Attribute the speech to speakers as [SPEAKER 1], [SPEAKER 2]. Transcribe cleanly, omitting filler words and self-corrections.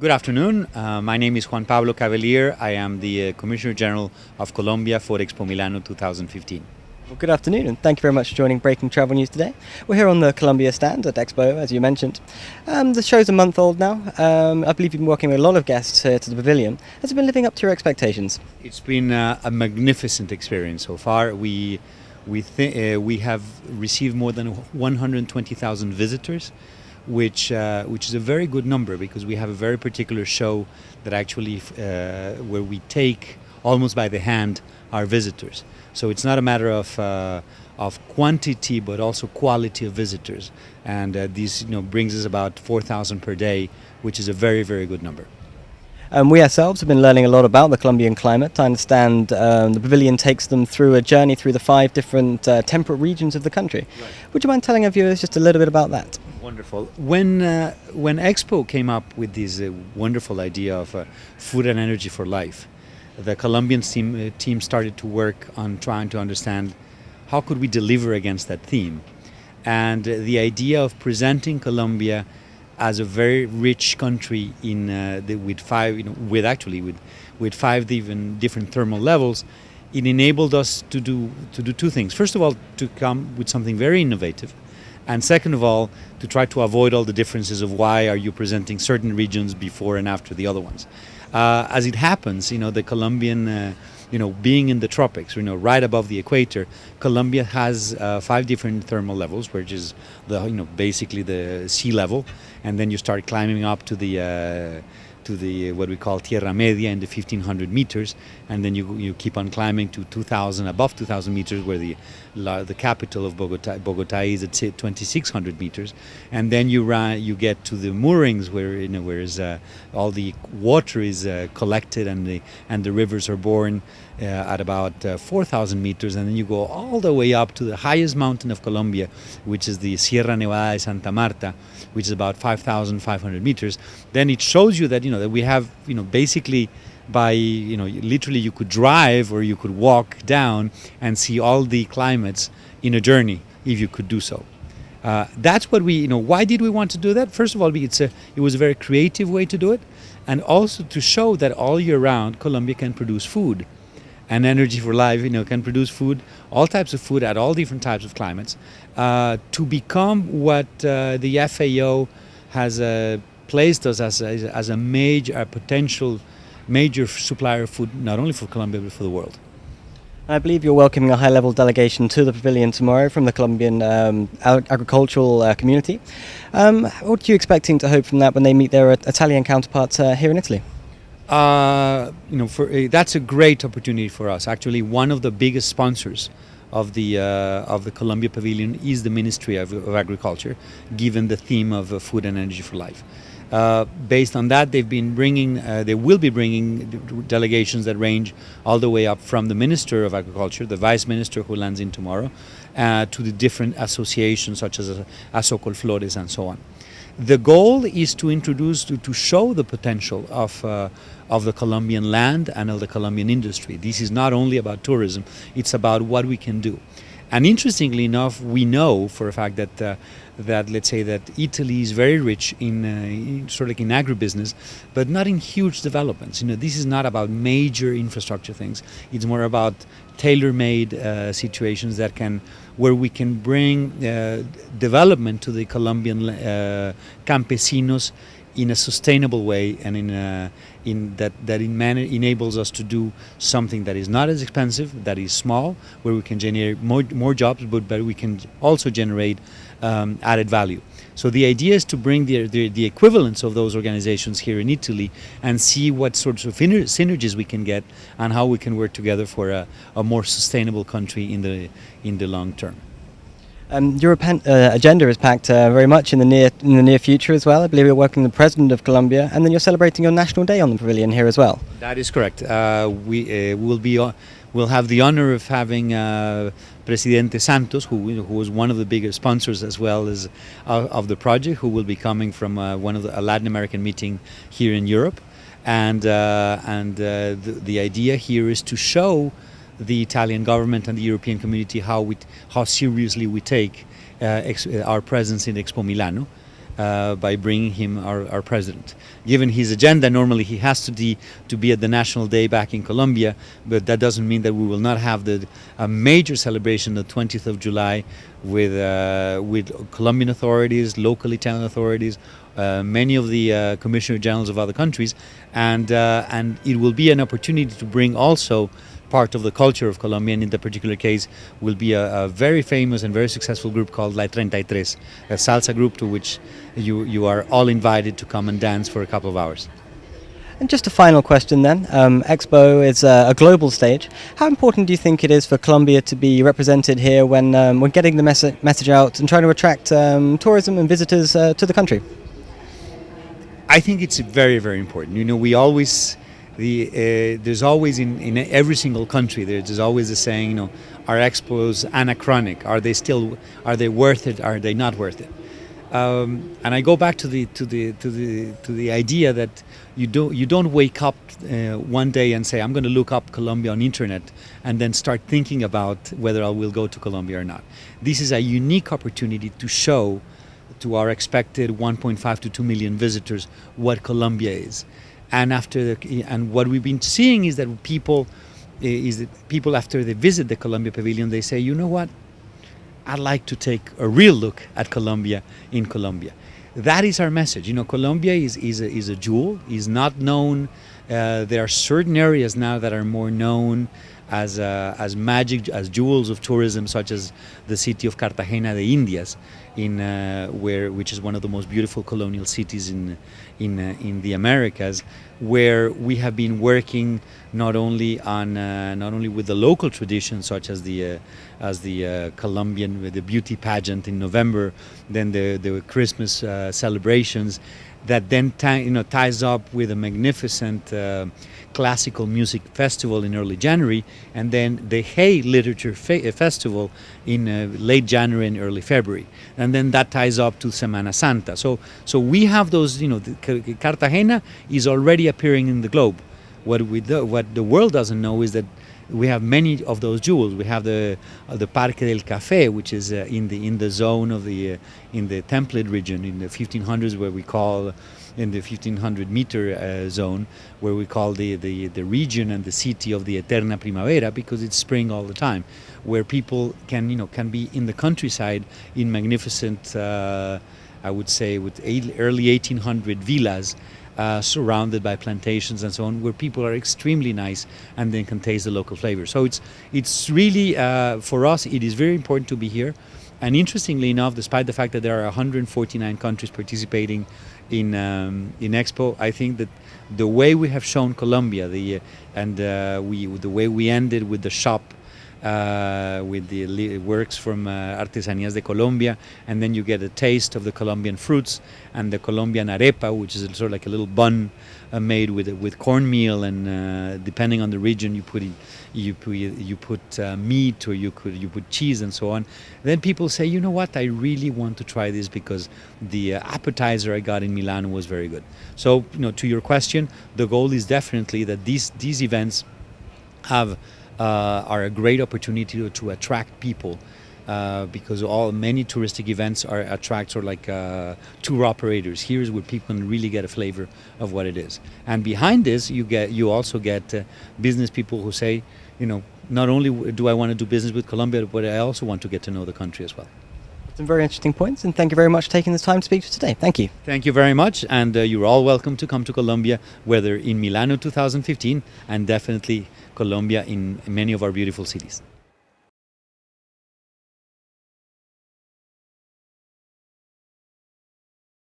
[SPEAKER 1] Good afternoon. My name is Juan Pablo Cavalier. I am the Commissioner General of Colombia for Expo Milano 2015.
[SPEAKER 2] Well, good afternoon, and thank you very much for joining Breaking Travel News today. We're here on the Colombia stand at Expo, as you mentioned. The show's a month old now. I believe you've been working with a lot of guests here to the pavilion. Has it been living up to your expectations?
[SPEAKER 1] It's been a magnificent experience so far. We have received more than 120,000 visitors, which is a very good number because we have a very particular show that actually where we take almost by the hand our visitors. So it's not a matter of quantity but also quality of visitors, and this brings us about 4,000 per day, which is a very, very good number.
[SPEAKER 2] We ourselves have been learning a lot about the Colombian climate. I understand the pavilion takes them through a journey through the 5 different temperate regions of the country.
[SPEAKER 1] Right.
[SPEAKER 2] Would you mind telling our viewers just a little bit about that?
[SPEAKER 1] Wonderful. When Expo came up with this wonderful idea of food and energy for life, the Colombian team started to work on trying to understand how could we deliver against that theme. And the idea of presenting Colombia as a very rich country with 5 different thermal levels, it enabled us to do 2 things. First of all, to come with something very innovative, and second of all, to try to avoid all the differences of why are you presenting certain regions before and after the other ones. As it happens, the Colombian, being in the tropics, right above the equator, Colombia has 5 different thermal levels, which is basically the sea level, and then you start climbing up to the what we call Tierra Media in the 1,500 meters, and then you keep on climbing to 2,000, above 2,000 meters, where the capital of Bogota is at 2,600 meters, and then you get to the moorings where all the water is collected and the rivers are born at about 4,000 meters, and then you go all the way up to the highest mountain of Colombia, which is the Sierra Nevada de Santa Marta, which is about 5,500 meters. Then it shows you that that we have basically by literally you could drive or you could walk down and see all the climates in a journey if you could do so. That's what we why did we want to do that? First of all, it was a very creative way to do it, and also to show that all year round Colombia can produce food. And Energy for Life, can produce food, all types of food at all different types of climates, to become what the FAO has placed us as a potential major supplier of food, not only for Colombia but for the world.
[SPEAKER 2] I believe you're welcoming a high-level delegation to the pavilion tomorrow from the Colombian agricultural community. What are you expecting to hope from that when they meet their Italian counterparts here in Italy?
[SPEAKER 1] That's a great opportunity for us. Actually, one of the biggest sponsors of the Colombian Pavilion is the Ministry of Agriculture, given the theme of food and energy for life. Based on that, they will be bringing delegations that range all the way up from the Minister of Agriculture, the Vice Minister who lands in tomorrow, to the different associations such as Asocol Flores and so on. The goal is to introduce, to show the potential of the Colombian land and of the Colombian industry. This is not only about tourism; it's about what we can do. And interestingly enough, we know for a fact that let's say that Italy is very rich in sort of like in agribusiness, but not in huge developments. This is not about major infrastructure things. It's more about tailor-made situations where we can bring development to the Colombian campesinos in a sustainable way, and enables us to do something that is not as expensive, that is small, where we can generate more jobs, but we can also generate added value. So the idea is to bring the equivalents of those organizations here in Italy and see what sorts of synergies we can get and how we can work together for a more sustainable country in the long term.
[SPEAKER 2] Your agenda is packed very much in the near future as well. I believe you're working with the President of Colombia, and then you're celebrating your National Day on the pavilion here as well.
[SPEAKER 1] That is correct. We'll have the honor of having Presidente Santos, who was one of the bigger sponsors as well as of the project, who will be coming from a Latin American meeting here in Europe, and the idea here is to show the Italian government and the European community how seriously we take our presence in Expo Milano. by bringing him our president. Given his agenda, normally he has to be at the National Day back in Colombia, but that doesn't mean that we will not have a major celebration the 20th of July with Colombian authorities, local Italian authorities, many of the Commissioner Generals of other countries, and it will be an opportunity to bring also part of the culture of Colombia, and in the particular case will be a very famous and very successful group called La 33, a salsa group to which you are all invited to come and dance for a couple of hours.
[SPEAKER 2] And just a final question then. Expo is a global stage. How important do you think it is for Colombia to be represented here when we're getting the message out and trying to attract tourism and visitors to the country?
[SPEAKER 1] I think it's very, very important. You know, we always there's always in every single country there's always a saying, you know, are expos anachronic? Are they worth it? Are they not worth it? And I go back to the idea that you don't wake up one day and say, I'm going to look up Colombia on internet and then start thinking about whether I will go to Colombia or not. This is a unique opportunity to show to our expected 1.5 to 2 million visitors what Colombia is. And what we've been seeing is that people after they visit the Colombian Pavilion, they say, you know what, I'd like to take a real look at Colombia in Colombia. That is our message. You know, Colombia is a jewel, is not known. There are certain areas now that are more known as jewels of tourism, such as the city of Cartagena de Indias, which is one of the most beautiful colonial cities in the Americas, where we have been working not only with the local traditions, such as the Colombian the beauty pageant in November, then the Christmas celebrations, that then ties up with a magnificent classical music festival in early January, and then the Hay Literature Festival in late January and early February, and then that ties up to Semana Santa. So we have those. You know, Cartagena is already appearing in the globe. What the world doesn't know is that we have many of those jewels. We have the Parque del Café, which is in the zone of in the template region in the 1500s, where we call in the 1500 meter zone, where we call the region and the city of the Eterna Primavera, because it's spring all the time, where people can be in the countryside in magnificent, I would say, with early 1800 villas. Surrounded by plantations and so on, where people are extremely nice and then can taste the local flavor. So it's really, for us, it is very important to be here. And interestingly enough, despite the fact that there are 149 countries participating in Expo, I think that the way we have shown Colombia, the way we ended with the shop, with the works from Artesanías de Colombia, and then you get a taste of the Colombian fruits and the Colombian arepa, which is sort of like a little bun made with cornmeal, and depending on the region, you put meat, or you put cheese and so on. Then people say, you know what, I really want to try this because the appetizer I got in Milan was very good. So, you know, to your question, the goal is definitely that these events are a great opportunity to attract people, because many touristic events attract sort of like tour operators. Here's where people can really get a flavor of what it is. And behind this, you also get business people who say, you know, not only do I want to do business with Colombia, but I also want to get to know the country as well.
[SPEAKER 2] Some very interesting points, and thank you very much for taking the time to speak to us today. Thank you.
[SPEAKER 1] Thank you very much, and you're all welcome to come to Colombia, whether in Milano 2015 and definitely Colombia in many of our beautiful cities.